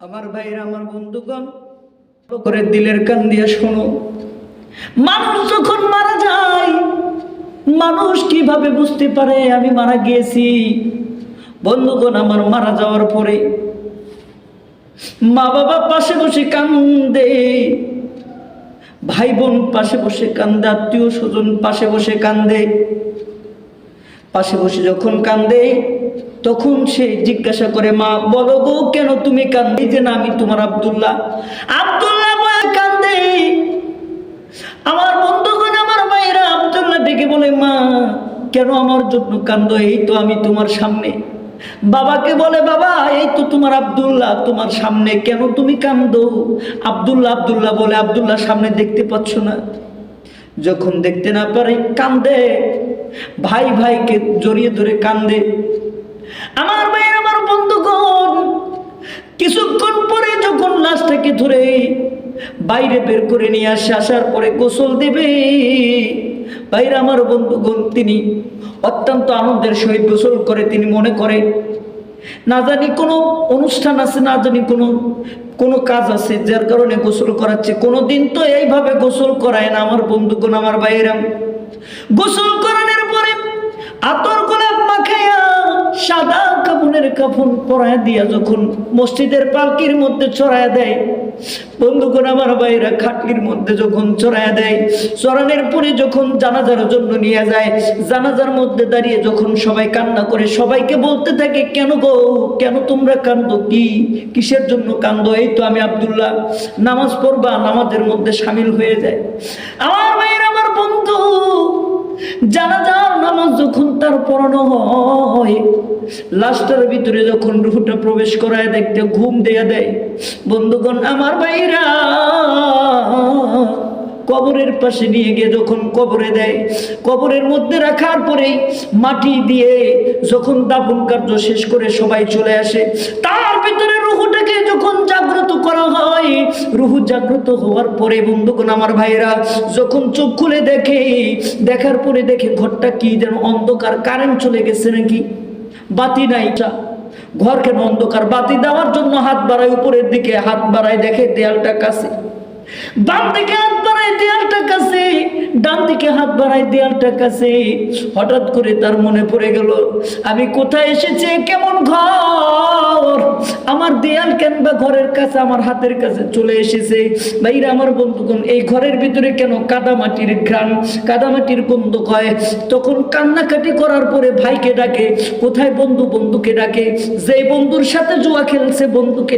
আমার ভাইরা, আমার বন্ধুগণ, করে দিলের কান দিয়া শোনো। মানুষ যখন মারা যায়, মানুষ কিভাবে বুঝতে পারে আমি মারা গিয়েছি? বন্ধুগণ, আমার মারা যাওয়ার পরে মা বাবা পাশে বসে কান্দে, ভাই বোন পাশে বসে কান্দে, আত্মীয় স্বজন পাশে বসে কান্দে। পাশে বসে যখন কান্দে, তখন সে জিজ্ঞাসা করে, মা বলো গো, কেন তুমি কান্দে? যে না, আমি তোমার আব্দুল্লাহ। আব্দুল্লাহ বলে কান্দে। আমার বন্ধুগণ, আমার ভাইরা, আব্দুল্লাহ ডেকে বলে, মা কেন আমার জন্য কান্দো? এই তো আমি তোমার সামনে। বাবাকে বলে, বাবা এই তো তোমার আব্দুল্লাহ তোমার সামনে, কেন তুমি কান্দো? আব্দুল্লাহ আব্দুল্লাহ বলে, আব্দুল্লাহ সামনে দেখতে পাচ্ছ না? যখন দেখতে না পারে কান্দে, ভাই ভাইকে জড়িয়ে ধরে কান্দে। আমার ভাই, আমার বন্ধুগণ, কিছুক্ষণ পরে যখন লাশটাকে ধরে বাইরে বের করে নিয়ে আসে, আসার পরে গোসল দেবে। ভাইরা, আমার বন্ধুগণ, তিনি অত্যন্ত আনন্দের সহিত গোসল করে। তিনি মনে করে না জানি কোনো অনুষ্ঠান আছে, না জানি কোনো কাজ আছে, যার কারণে গোসল করাচ্ছে। কোনোদিন তো এইভাবে গোসল করায় না। আমার বন্ধুগণ, আমার ভাইরা, গোসল করানোর পরে আতর গোলাপ মাখাইয়া সাদা কাফনের কাফন পরায় দিয়া যখন মসজিদের পালকির মধ্যে চড়ায় দেয়, বন্ধুগণ, আমার ভাইরা, খাটলির মধ্যে যখন চড়ায় দেয়, চড়ানোর পরে যখন জানাজার জন্য নিয়ে যায়, জানাজার মধ্যে দাঁড়িয়ে যখন সবাই কান্না করে, সবাইকে বলতে থাকে, কেন গো, কেন তোমরা কান্দো? কিসের জন্য কান্দো? এই তো আমি আব্দুল্লাহ। নামাজ পড়বা, নামাজের মধ্যে সামিল হয়ে যায়। আমার ভাইরা, আমার বন্ধু, জানাজার নামাজ যখন তার পড়ানো হয়, লাশটার ভিতরে যখন রুহটা প্রবেশ করায় দেখতে ঘুম দেয়া দেয়। বন্ধুগণ, আমার ভাইরা, কবরের পাশে নিয়ে গিয়ে যখন কবরে দেয়, কবরের মধ্যে রাখার পরে মাটি দিয়ে যখন দাফন কার্য শেষ করে সবাই চলে আসে, তার ভিতরে রুহটাকে যখন জাগ্রত করা হয়, রুহ জাগ্রত হওয়ার পরে, বন্ধুগণ, আমার ভাইরা, যখন চোখ খুলে দেখে, দেখার পরে দেখে ঘরটা কি যেন অন্ধকার। কারেন্ট চলে গেছে নাকি, বাতি নাই। ঘর কেন অন্ধকার? বাতি দেওয়ার জন্য হাত বাড়ায়, উপরের দিকে হাত বাড়ায়, দেখে দেয়ালটা কাছে। বাম দিকে হাত বাড়ায়, দেয়ালটা কাছে। ডান দিকে হাত বাড়ায়, দেয়ালটা কাছে। হঠাৎ করে তার মনে পড়ে গেল, আমি কোথায় এসেছি? কেমন ঘর! আমার দেয়াল কেন বা ঘরের কাছে, আমার হাতের কাছে চলে এসেছে? ভাইরা, আমার বন্ধুগণ, এই ঘরের ভিতরে কেন কাদামাটির ঘ্রাণ, কাদামাটির গন্ধ হয়? তখন কান্নাকাটি করার পরে ভাইকে ডাকে। কোথায় বন্ধু? বন্ধুকে ডাকে। যে বন্ধুর সাথে জুয়া খেলছে, বন্ধুকে ডাকে।